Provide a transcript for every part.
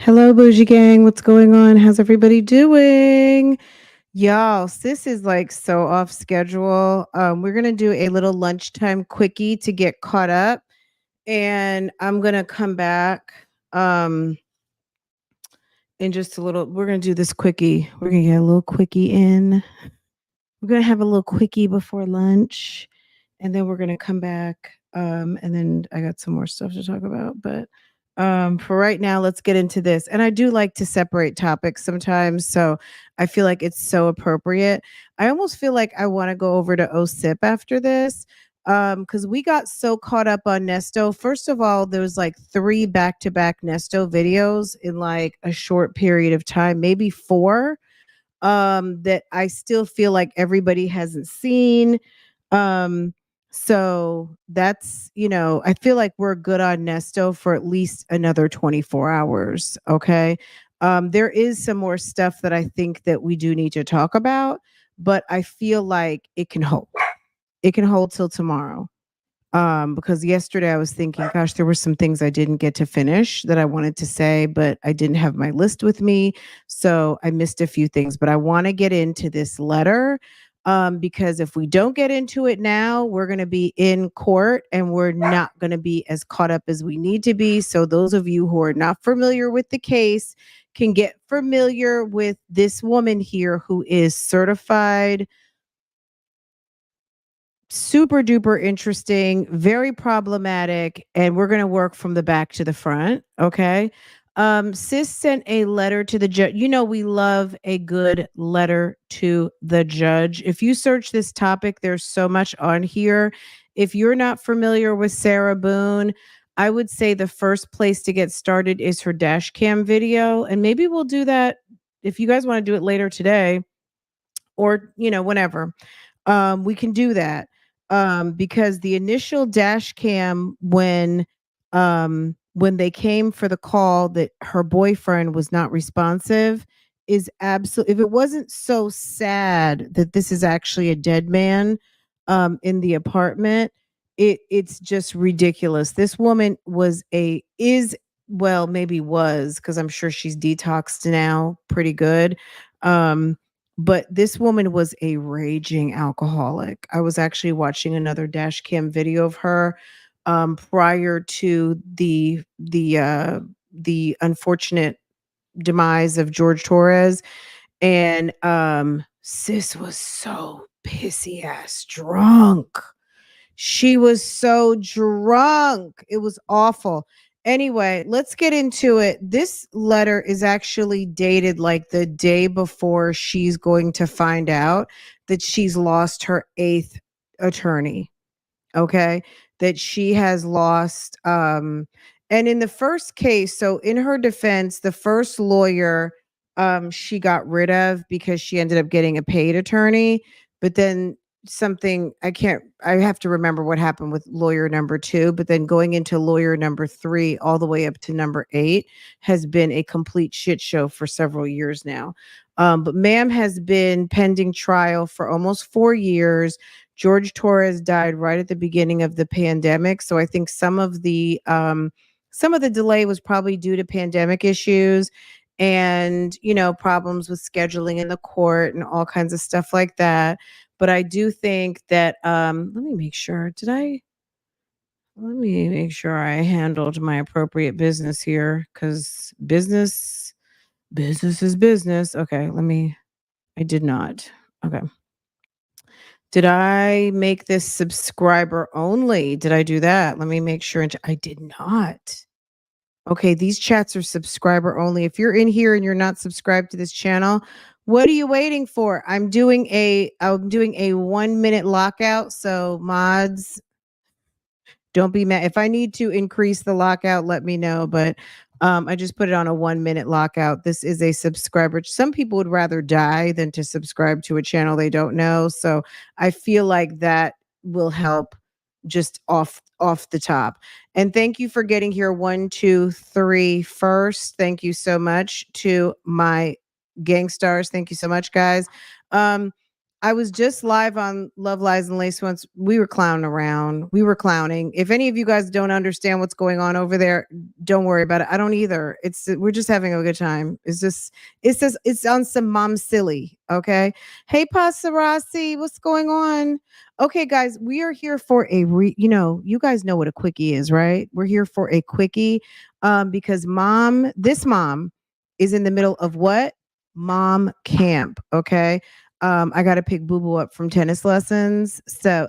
Hello, Bougie Gang. What's going on? How's everybody doing? Y'all, sis is like so off schedule. We're gonna do a little lunchtime quickie to get caught up, and I'm gonna come back in just a little. We're gonna do this quickie. We're gonna get a little quickie in. We're gonna have a little quickie before lunch, and then we're gonna come back. And then I got some more stuff to talk about, but for right now, let's get into this. And I do like to separate topics sometimes, so I feel like it's so appropriate. I almost feel like I want to go over to OSIP after this. Because we got so caught up on Nesto. First of all, there was like 3 back-to-back Nesto videos in like a short period of time, maybe 4, that I still feel like everybody hasn't seen. Um, so that's, I feel like we're good on Nesto for at least another 24 hours. Okay. There is some more stuff that I think that we do need to talk about, but I feel like it can hold. It can hold till tomorrow. Because yesterday I was thinking, gosh, there were some things I didn't get to finish that I wanted to say, but I didn't have my list with me. So I missed a few things, but I want to get into this letter. Because if we don't get into it now, we're going to be in court and we're not going to be as caught up as we need to be. So, those of you who are not familiar with the case can get familiar with this woman here who is certified, super duper interesting, very problematic, and we're going to work from the back to the front. Okay. Sis sent a letter to the judge. We love a good letter to the judge. If you search this topic, there's so much on here. If you're not familiar with Sarah Boone, I would say the first place to get started is her dash cam video. And maybe we'll do that if you guys want to do it later today or, whenever. We can do that. Because the initial dash cam when they came for the call that her boyfriend was not responsive is absolute. If it wasn't so sad that this is actually a dead man in the apartment, it's just ridiculous. This woman was a is well, maybe was, because I'm sure she's detoxed now pretty good. But this woman was a raging alcoholic. I was actually watching another dash cam video of her prior to the unfortunate demise of George Torres, and sis was so pissy ass drunk. She was so drunk. It was awful. Anyway, let's get into it. This letter is actually dated like the day before she's going to find out that she's lost her 8th attorney. Okay. That she has lost. And in the first case, so in her defense, the first lawyer she got rid of because she ended up getting a paid attorney. But then something I have to remember what happened with lawyer number 2, but then going into lawyer number 3 all the way up to number 8 has been a complete shit show for several years now. But ma'am has been pending trial for almost 4 years. George Torres died right at the beginning of the pandemic, so I think some of the delay was probably due to pandemic issues and, problems with scheduling in the court and all kinds of stuff like that. But I do think that let me make sure I handled my appropriate business here, cuz business is business. Okay, I did not. Okay. Did I make this subscriber only? Did I do that? Let me make sure. I did not. Okay, these chats are subscriber only. If you're in here and you're not subscribed to this channel, what are you waiting for? I'm doing a 1-minute lockout. So mods, don't be mad. If I need to increase the lockout, let me know. But I just put it on a 1-minute lockout. This is a subscriber. Some people would rather die than to subscribe to a channel they don't know. So I feel like that will help just off the top. And thank you for getting here 1, 2, 3 first. Thank you so much to my gang stars. Thank you so much, guys. Um, I was just live on Love Lies and Lace once. We were clowning around. We were clowning. If any of you guys don't understand what's going on over there, don't worry about it. I don't either. We're just having a good time. It's on some mom silly. Okay. Hey Pasarasi, what's going on? Okay, guys, we are here for you guys know what a quickie is, right? We're here for a quickie because this mom is in the middle of what? Mom camp. Okay. I got to pick Boo Boo up from tennis lessons. So,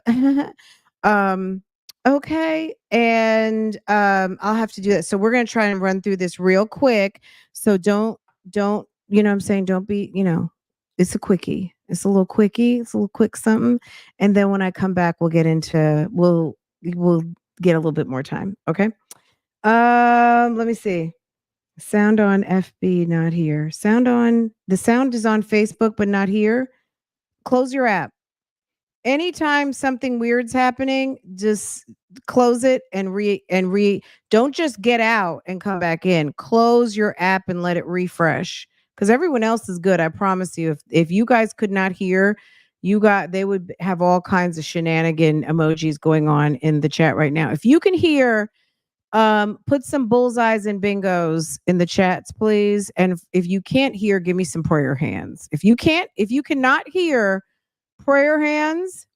um, okay. And I'll have to do that. So we're going to try and run through this real quick. So you know what I'm saying? Don't be, it's a quickie. It's a little quickie. It's a little quick something. And then when I come back, we'll get a little bit more time. Okay. Let me see. Sound on FB, not here. The sound is on Facebook, but not here. Close your app. Anytime something weird's happening, just close it and don't just get out and come back in. Close your app and let it refresh. Because everyone else is good. I promise you. If you guys could not hear, they would have all kinds of shenanigan emojis going on in the chat right now. If you can hear, put some bullseyes and bingos in the chats, please. And if you can't hear, give me some prayer hands. If you cannot hear, prayer hands.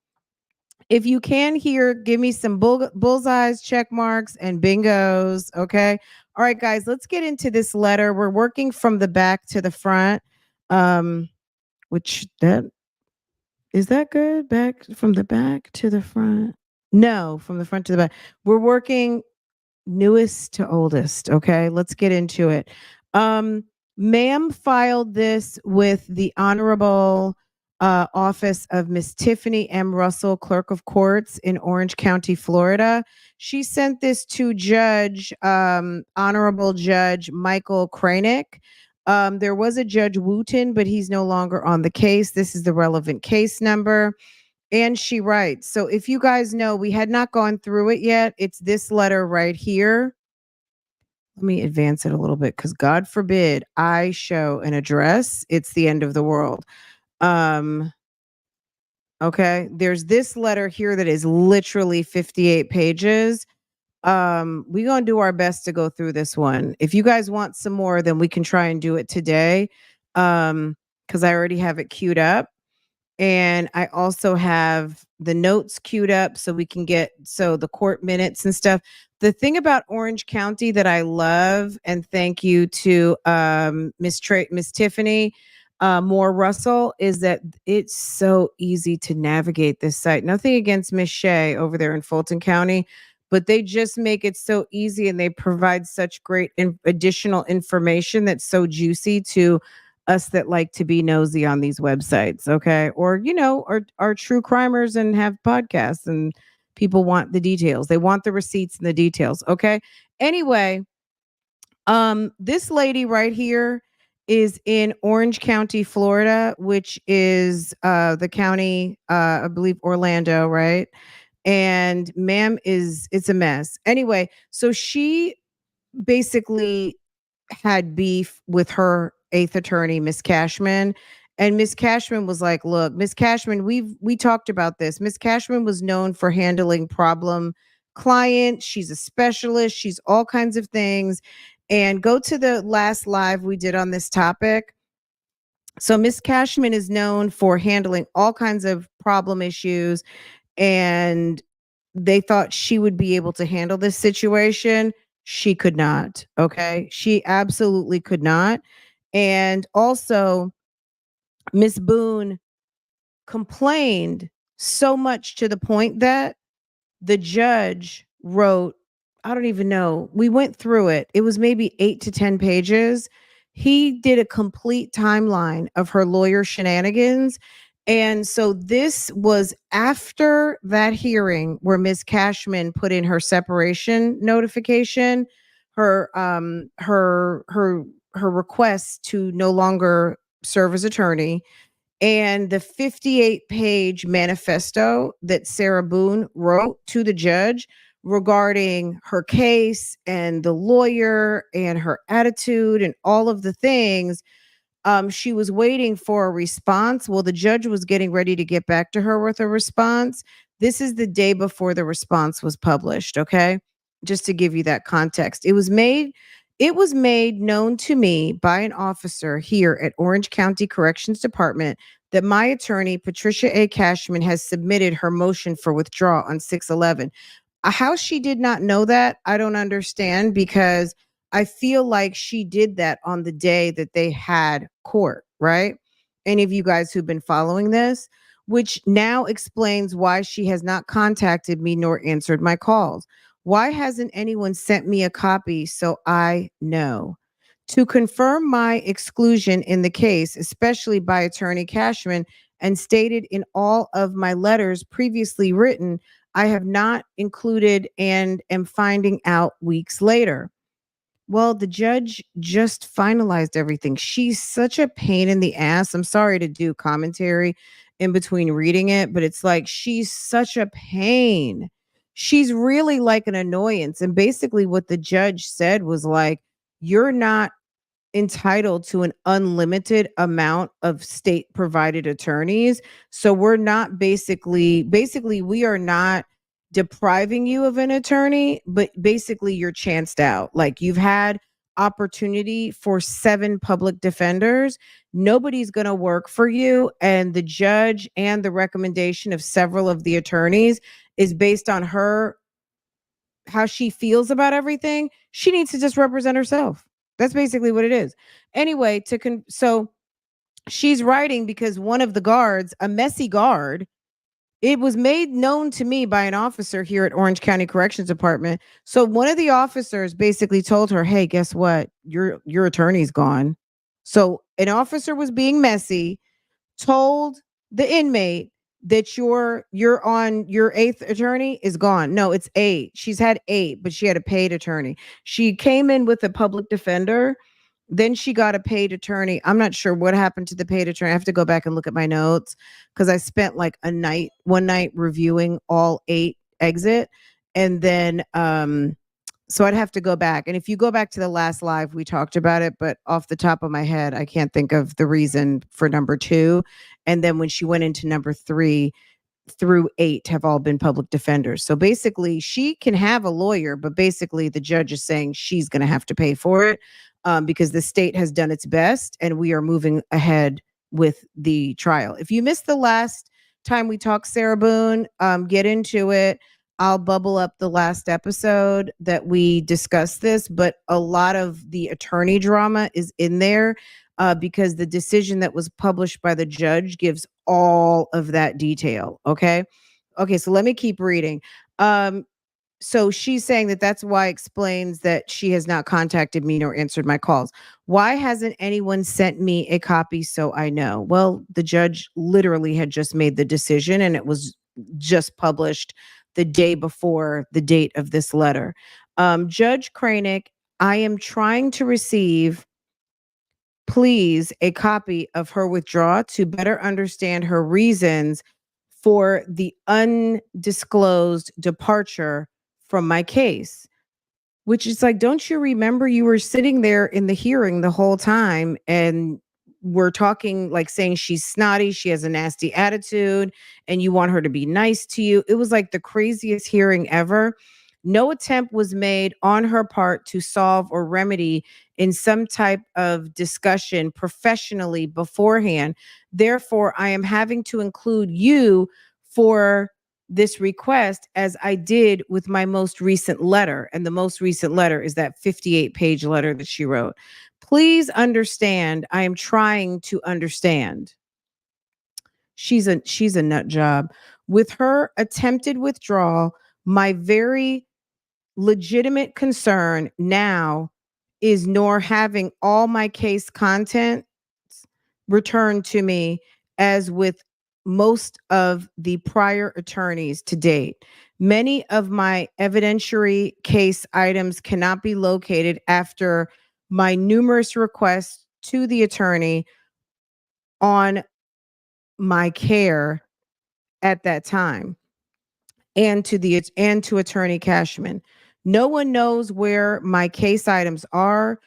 If you can hear, give me some bullseyes, check marks, and bingos. Okay. All right, guys, let's get into this letter. We're working from the back to the front. Which that is that good? Back from the back to the front? No, from the front to the back. We're working newest to oldest. Okay, let's get into it. Ma'am filed this with the Honorable Office of Miss Tiffany M. Russell, Clerk of Courts in Orange County, Florida. She sent this to Honorable Judge Michael Kranick. There was a Judge Wooten, but he's no longer on the case. This is the relevant case number. And she writes, so if you guys know, we had not gone through it yet. It's this letter right here. Let me advance it a little bit because God forbid I show an address. It's the end of the world. Okay. There's this letter here that is literally 58 pages. We're going to do our best to go through this one. If you guys want some more, then we can try and do it today. Because I already have it queued up. And I also have the notes queued up so we can the court minutes and stuff. The thing about Orange County that I love, and thank you to Miss Tiffany Moore Russell, is that it's so easy to navigate this site. Nothing against Miss Shea over there in Fulton County, but they just make it so easy and they provide such great additional information that's so juicy to us that like to be nosy on these websites, okay? Or, are true crimers and have podcasts and people want the details. They want the receipts and the details, okay? Anyway, this lady right here is in Orange County, Florida, which is the county, I believe Orlando, right? And ma'am it's a mess. Anyway, so she basically had beef with her eighth attorney, Miss Cashman. And Miss Cashman was like, look, Miss Cashman, we talked about this. Miss Cashman was known for handling problem clients. She's a specialist. She's all kinds of things. And go to the last live we did on this topic. So Miss Cashman is known for handling all kinds of problem issues. And they thought she would be able to handle this situation. She could not. Okay. She absolutely could not. And also, Miss Boone complained so much to the point that the judge wrote, I don't even know. We went through it. It was maybe 8 to 10 pages. He did a complete timeline of her lawyer shenanigans. And so this was after that hearing where Ms. Cashman put in her separation notification, her request to no longer serve as attorney, and the 58-page manifesto that Sarah Boone wrote to the judge regarding her case and the lawyer and her attitude and all of the things. She was waiting for a response. Well, the judge was getting ready to get back to her with a response. This is the day before the response was published, okay? Just to give you that context. It was made known to me by an officer here at Orange County Corrections Department that my attorney, Patricia A. Cashman, has submitted her motion for withdrawal on 6/11. How she did not know that, I don't understand, because I feel like she did that on the day that they had court, right? Any of you guys who've been following this, which now explains why she has not contacted me nor answered my calls. Why hasn't anyone sent me a copy so I know? To confirm my exclusion in the case, especially by Attorney Cashman, and stated in all of my letters previously written, I have not included and am finding out weeks later. Well, the judge just finalized everything. She's such a pain in the ass. I'm sorry to do commentary in between reading it, but it's like she's such a pain. She's really like an annoyance. And basically, what the judge said was like, you're not entitled to an unlimited amount of state provided attorneys. So we're not basically we are not depriving you of an attorney, but basically you're chanced out. Like you've had opportunity for 7 public defenders. Nobody's going to work for you, and the judge and the recommendation of several of the attorneys is based on her how she feels about everything. She needs to just represent herself. That's basically what it is. Anyway, so she's writing because one of the guards, a messy guard, it was made known to me by an officer here at Orange County Corrections Department. So one of the officers basically told her, "Hey, guess what? Your attorney's gone." So an officer was being messy, told the inmate that you're on your 8th attorney is gone. No, it's 8. She's had 8, but she had a paid attorney. She came in with a public defender, then she got a paid attorney. I'm not sure what happened to the paid attorney. I have to go back and look at my notes because I spent like one night reviewing all 8 exit, and then so I'd have to go back. And if you go back to the last live, we talked about it, but off the top of my head, I can't think of the reason for number 2. And then when she went into number 3 through 8 have all been public defenders. So basically, she can have a lawyer, but basically the judge is saying she's going to have to pay for it, because the state has done its best and we are moving ahead with the trial. If you missed the last time we talked, Sarah Boone, get into it. I'll bubble up the last episode that we discussed this, but a lot of the attorney drama is in there, because the decision that was published by the judge gives all of that detail. Okay. Okay. So let me keep reading. So she's saying that that's why explains that she has not contacted me nor answered my calls. Why hasn't anyone sent me a copy so I know? Well, the judge literally had just made the decision and it was just published the day before the date of this letter. Judge Kranick, I am trying to receive, please, a copy of her withdrawal to better understand her reasons for the undisclosed departure from my case. Which is like, don't you remember you were sitting there in the hearing the whole time and we're talking like saying she's snotty, she has a nasty attitude, and you want her to be nice to you. It was like the craziest hearing ever. No attempt was made on her part to solve or remedy in some type of discussion professionally beforehand. Therefore, I am having to include you for this request as I did with my most recent letter. And the most recent letter is that 58-page letter that she wrote. Please understand, I am trying to understand. She's a nut job. With her attempted withdrawal, my very legitimate concern now is nor having all my case content returned to me as with most of the prior attorneys to date. Many of my evidentiary case items cannot be located after my numerous requests to the attorney on my care at that time and to attorney Cashman. No one knows where my case items are,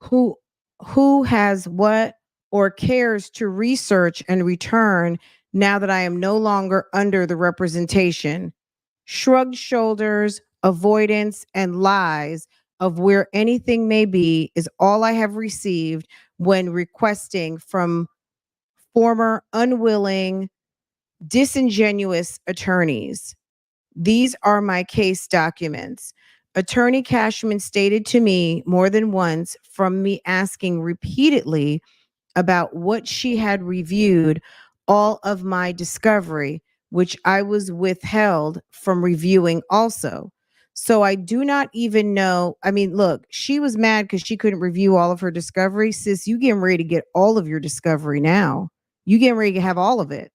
who who has what, or cares to research and return now that I am no longer under the representation. Shrugged shoulders, avoidance, and lies of where anything may be is all I have received when requesting from former unwilling, disingenuous attorneys. These are my case documents. Attorney Cashman stated to me more than once from me asking repeatedly about what she had reviewed all of my discovery, which I was withheld from reviewing also. So I do not even know. I mean, look, she was mad because she couldn't review all of her discovery. Sis, you getting ready to get all of your discovery now. You getting ready to have all of it.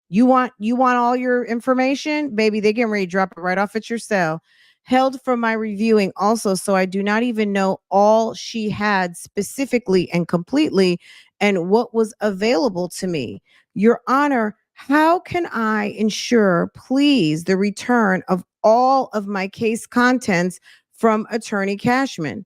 You want all your information, baby? They getting ready to drop it right off at your cell. Held from my reviewing also, so I do not even know all she had specifically and completely, and what was available to me. Your Honor, how can I ensure, please, the return of all of my case contents from Attorney Cashman?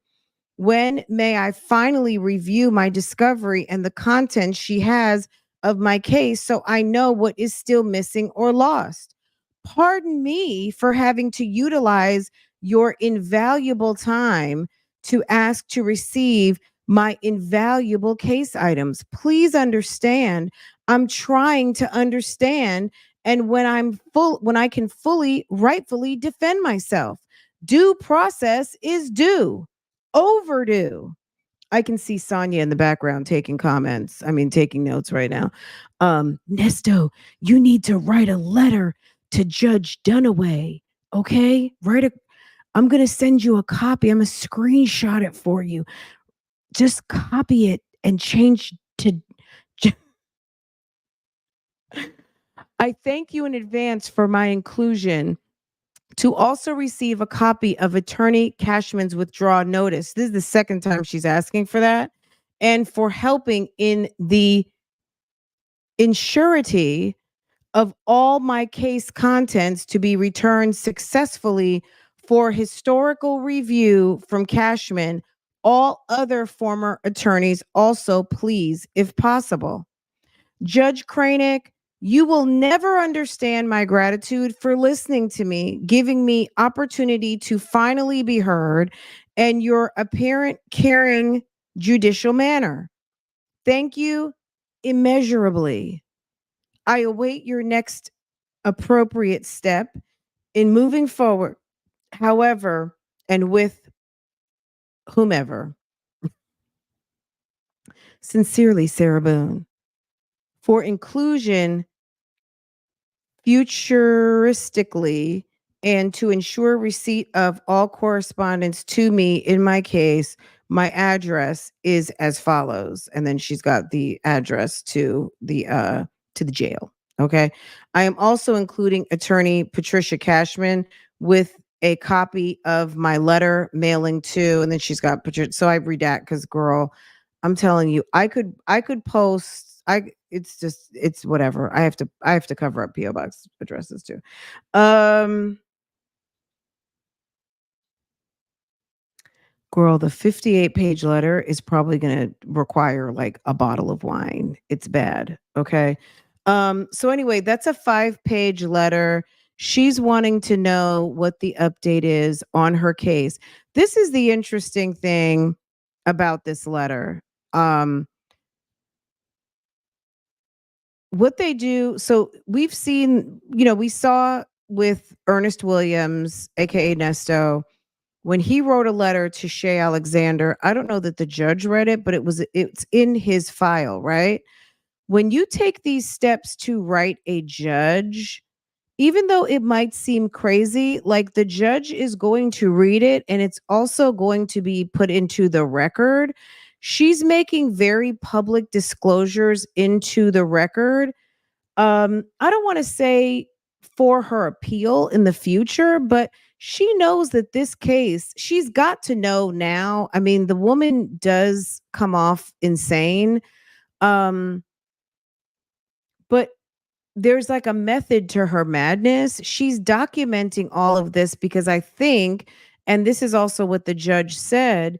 When may I finally review my discovery and the content she has of my case so I know what is still missing or lost? Pardon me for having to utilize your invaluable time to ask to receive my invaluable case items. Please understand, I'm trying to understand, and when I can fully rightfully defend myself. Due process is due. Overdue. I can see Sonia in the background taking comments. I mean, taking notes right now. Nesto, you need to write a letter to Judge Dunaway. Okay? I'm gonna send you a copy. I'm gonna screenshot it for you. Just copy it and change to I thank you in advance for my inclusion to also receive a copy of Attorney Cashman's withdrawal notice. This is the second time she's asking for that. And for helping in the insurity of all my case contents to be returned successfully for historical review from Cashman. All other former attorneys also, please, if possible. Judge Kranick, you will never understand my gratitude for listening to me, giving me opportunity to finally be heard, and your apparent caring judicial manner. Thank you immeasurably. I await your next appropriate step in moving forward, however, and with whomever. Sincerely, Sarah Boone. For inclusion futuristically and to ensure receipt of all correspondence to me in my case, my address is as follows. And then she's got the address to the jail. Okay. I am also including attorney Patricia Cashman with a copy of my letter mailing to, and then she's got Patricia. So I redact because girl, I'm telling you, I could post. It's whatever. I have to cover up PO box addresses too. Um, Girl, the 58-page letter is probably going to require like a bottle of wine. It's bad. Okay. So anyway, that's a 5-page letter. She's wanting to know what the update is on her case. This is the interesting thing about this letter. Um, what they do, so we've seen, we saw with Ernest Williams, aka Nesto, when he wrote a letter to Shay Alexander. I don't know that the judge read it, but it's in his file, right? When you take these steps to write a judge, even though it might seem crazy, like the judge is going to read it and it's also going to be put into the record. She's making very public disclosures into the record. I don't want to say for her appeal in the future, but she knows that this case, she's got to know now. I mean, the woman does come off insane. Um, but there's like a method to her madness. She's documenting all of this because I think, and this is also what the judge said,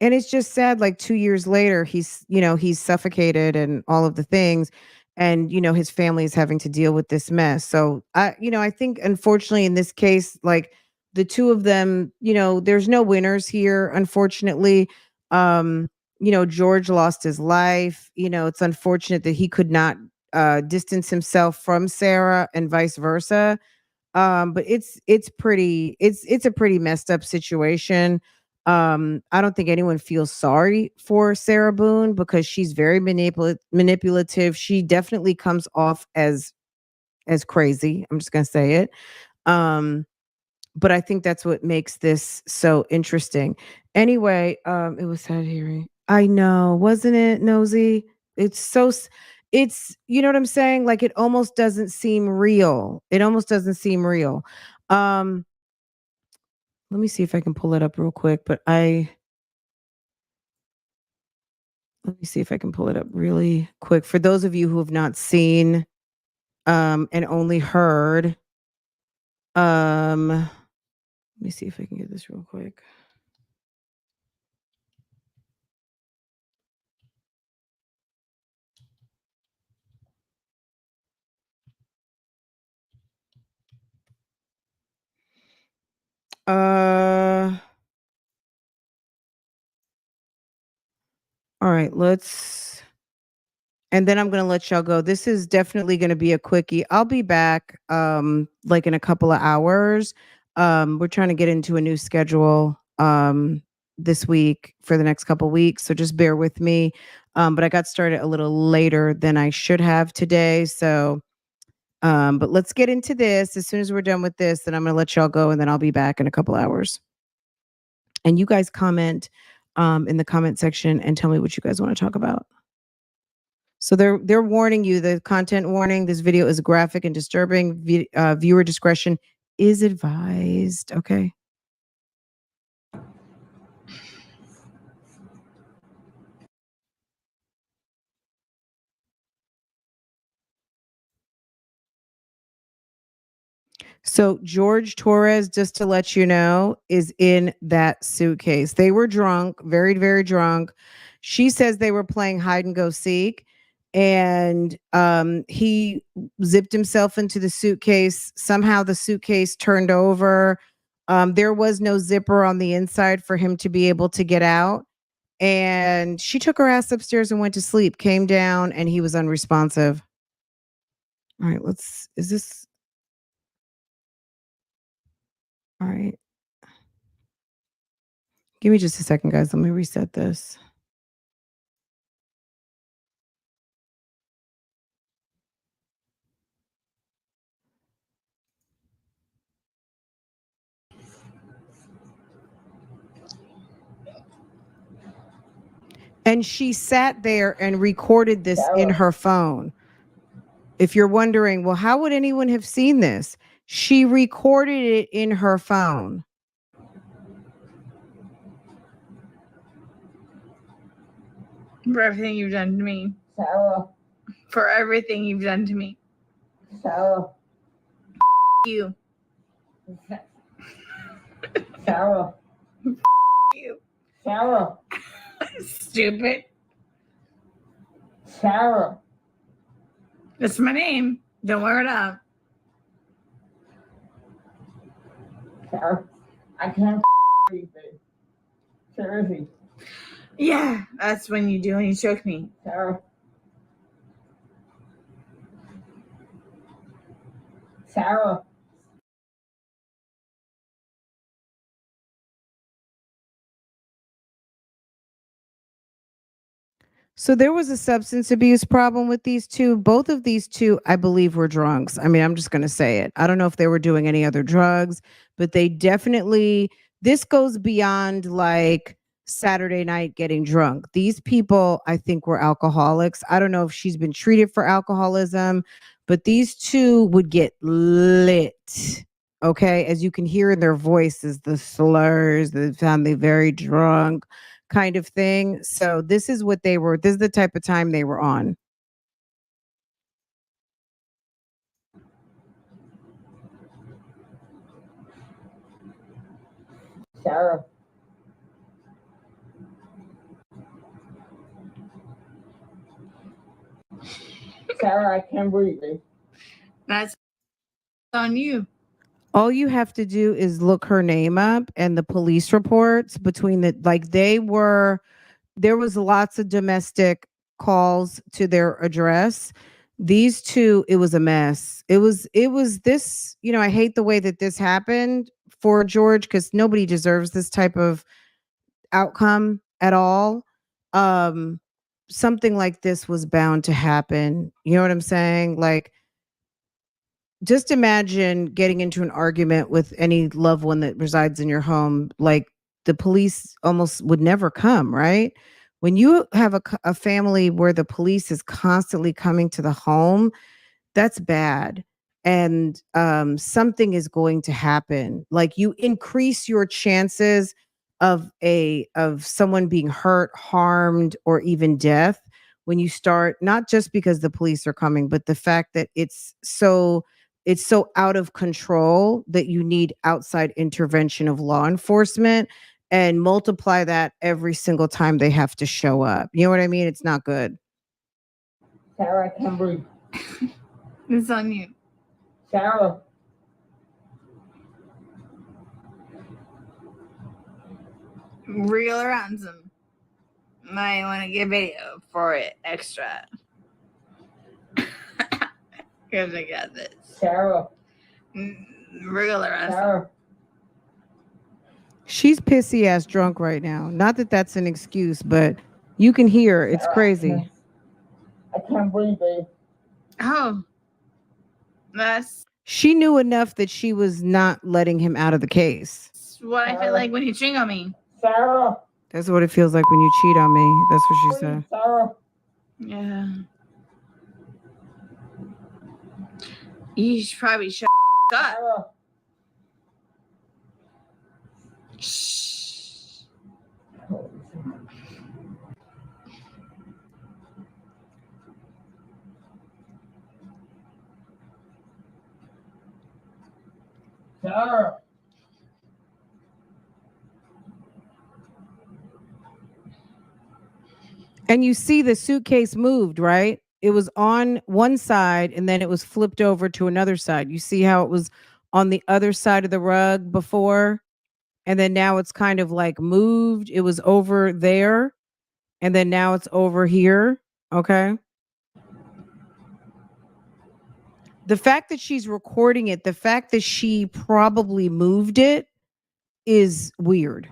And it's just sad, like 2 years later, he's suffocated and all of the things, and, his family is having to deal with this mess. So, I think unfortunately in this case, like, the 2 of them, there's no winners here, unfortunately. Um, George lost his life. It's unfortunate that he could not, distance himself from Sarah and vice versa. But it's a pretty messed up situation. I don't think anyone feels sorry for Sarah Boone because she's very manipulative. She definitely comes off as crazy. I'm just gonna say it. Um, but I think that's what makes this so interesting. Anyway, it was sad hearing. I know, wasn't it, Nosy? It's so it's you know what I'm saying? Like it almost doesn't seem real. It almost doesn't seem real. Um, let me see if I can pull it up real quick, but I let me see if I can pull it up really quick. For those of you who have not seen and only heard, let me see if I can get this real quick. Uh all right, let's and then I'm gonna let y'all go. This is definitely gonna be a quickie. I'll be back like in a couple of hours. We're trying to get into a new schedule this week for the next couple weeks. So just bear with me. But I got started a little later than I should have today. So but let's get into this. As soon as we're done with this, then I'm gonna let y'all go and then I'll be back in a couple hours. And you guys comment in the comment section and tell me what you guys want to talk about. So they're warning you, the content warning, this video is graphic and disturbing. Viewer discretion is advised. Okay. So George Torres, just to let you know, is in that suitcase. They were drunk, very, very drunk. She says they were playing hide and go seek, and he zipped himself into the suitcase. Somehow the suitcase turned over. There was no zipper on the inside for him to be able to get out. And she took her ass upstairs and went to sleep, came down, and he was unresponsive. All right, is this all right? Give me just a second, guys. Let me reset this. And she sat there and recorded this in her phone. If you're wondering, well, how would anyone have seen this? She recorded it in her phone. For everything you've done to me. Sarah. For everything you've done to me. Sarah. You. Sarah. You. Sarah. Stupid. Sarah. That's my name. Don't wear it up. Sarah. I can't anything. Seriously. Yeah, that's when you do when you choke me. Sarah. Sarah. So there was a substance abuse problem with these two. Both of these two, I believe, were drunks. I mean, I'm just going to say it. I don't know if they were doing any other drugs, but they definitely, this goes beyond like Saturday night getting drunk. These people, I think, were alcoholics. I don't know if she's been treated for alcoholism, but these two would get lit. Okay. As you can hear in their voices, the slurs, they sound very drunk kind of thing. So this is what they were. This is the type of time they were on. Sarah. Sarah, I can't breathe. That's on you. All you have to do is look her name up and the police reports between the like there was lots of domestic calls to their address. These two, it was a mess. It was this, I hate the way that this happened for George because nobody deserves this type of outcome at all. Um Something like this was bound to happen. You know what I'm saying? Like just imagine getting into an argument with any loved one that resides in your home. Like the police almost would never come, right? When you have a family where the police is constantly coming to the home, that's bad. And something is going to happen. Like you increase your chances of someone being hurt, harmed, or even death when you start, not just because the police are coming, but the fact that it's so out of control that you need outside intervention of law enforcement, and multiply that every single time they have to show up. You know what I mean? It's not good. Sarah, I can't breathe. It's on you. Sarah. Real or ransom. Might want to get video for it extra. Because I got this. Sarah. Real or ransom. Sarah. She's pissy ass drunk right now. Not that that's an excuse, but you can hear it's Sarah, crazy. I can't breathe, babe. Oh. She knew enough that she was not letting him out of the case. What I feel like when you cheat on me. Sarah. That's what it feels like when you cheat on me. That's what she said. Sarah. Yeah. You should probably shut up. Sarah. Shh. Sarah. And you see the suitcase moved, right? It was on one side and then it was flipped over to another side. You see how it was on the other side of the rug before? And then now it's kind of like moved. It was over there and then now it's over here. Okay. The fact that she's recording it, the fact that she probably moved it is weird.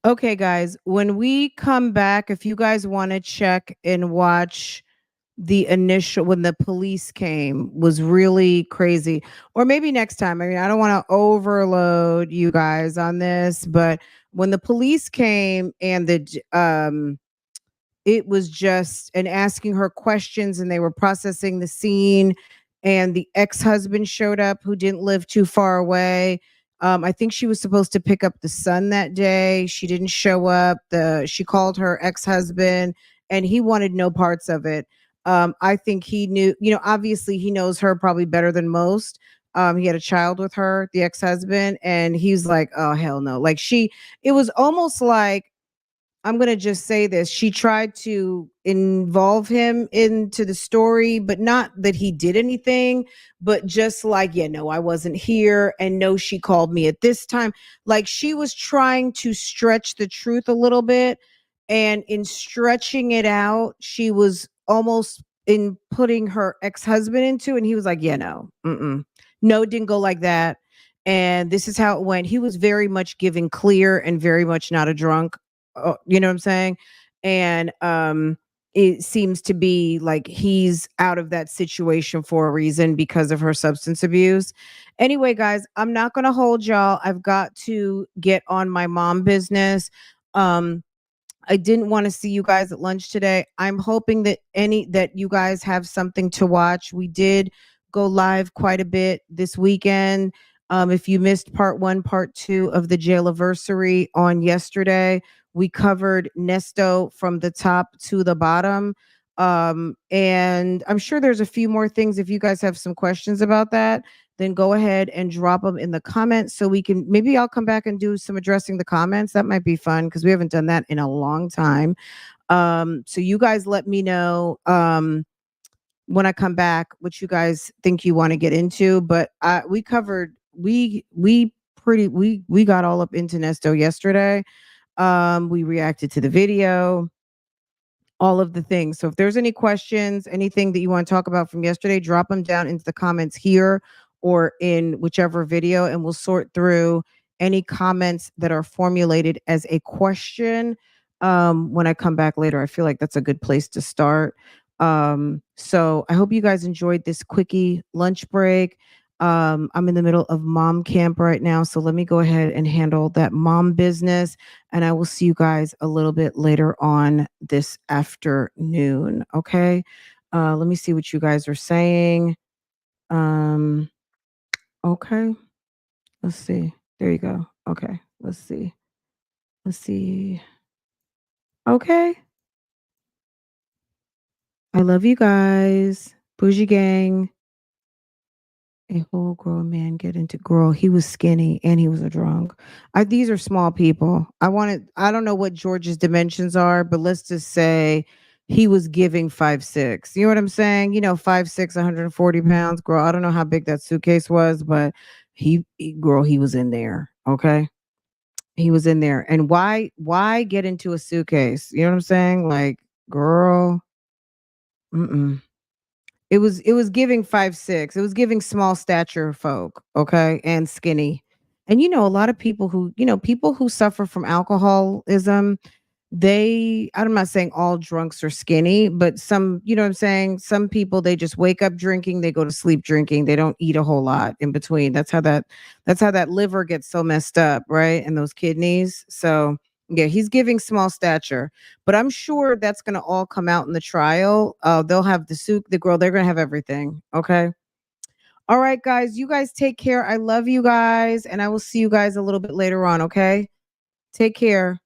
Okay, guys, when we come back, if you guys want to check and watch the initial when the police came was really crazy. Or maybe next time. I mean, I don't want to overload you guys on this, but when the police came and it was just and asking her questions and they were processing the scene and the ex-husband showed up who didn't live too far away. I think she was supposed to pick up the son that day. She didn't show up. She called her ex-husband and he wanted no parts of it. I think he knew, obviously he knows her probably better than most. He had a child with her, the ex-husband, and he's like, oh hell no. Like it was almost like, I'm going to just say this. She tried to involve him into the story, but not that he did anything, but just like, yeah, no, I wasn't here. And no, she called me at this time. Like she was trying to stretch the truth a little bit. And in stretching it out, she was almost in putting her ex-husband into, and he was like, yeah, no, no, it didn't go like that. And this is how it went. He was very much giving clear and very much not a drunk. You know what I'm saying? And it seems to be like he's out of that situation for a reason because of her substance abuse. Anyway, guys, I'm not going to hold y'all. I've got to get on my mom business. Um I didn't want to see you guys at lunch today. I'm hoping that you guys have something to watch. We did go live quite a bit this weekend. If you missed part 1, part 2 of the jailiversary on yesterday, we covered Nesto from the top to the bottom. And I'm sure there's a few more things if you guys have some questions about that. then go ahead and drop them in the comments so we can, maybe I'll come back and do some addressing the comments. That might be fun because we haven't done that in a long time. So you guys let me know when I come back what you guys think you want to get into. But we covered, we got all up into Nesto yesterday. We reacted to the video, all of the things. So if there's any questions, anything that you want to talk about from yesterday, drop them down into the comments here or in whichever video, and we'll sort through any comments that are formulated as a question when I come back later. I feel like that's a good place to start. So I hope you guys enjoyed this quickie lunch break. I'm in the middle of mom camp right now, so let me go ahead and handle that mom business, and I will see you guys a little bit later on this afternoon. Okay. Let me see what you guys are saying. Um, okay. Let's see. There you go. Okay. Let's see. Let's see. Okay. I love you guys. Bougie gang. A whole grown man get into girl. He was skinny and he was a drunk. These are small people. I don't know what George's dimensions are, but let's just say he was giving 5'6". You know what I'm saying? 5'6", 140 pounds. Girl, I don't know how big that suitcase was, but girl, he was in there. Okay. He was in there. And why get into a suitcase? You know what I'm saying? Like, girl, mm-mm. It was giving 5'6". It was giving small stature folk, okay, and skinny. And a lot of people who suffer from alcoholism, I'm not saying all drunks are skinny, but some, you know what I'm saying? Some people, they just wake up drinking, they go to sleep drinking, they don't eat a whole lot in between. That's how that liver gets so messed up, right? And those kidneys. So yeah, he's giving small stature, but I'm sure that's gonna all come out in the trial. They'll have the suit, the girl, they're gonna have everything. Okay. All right, guys. You guys take care. I love you guys, and I will see you guys a little bit later on. Okay. Take care.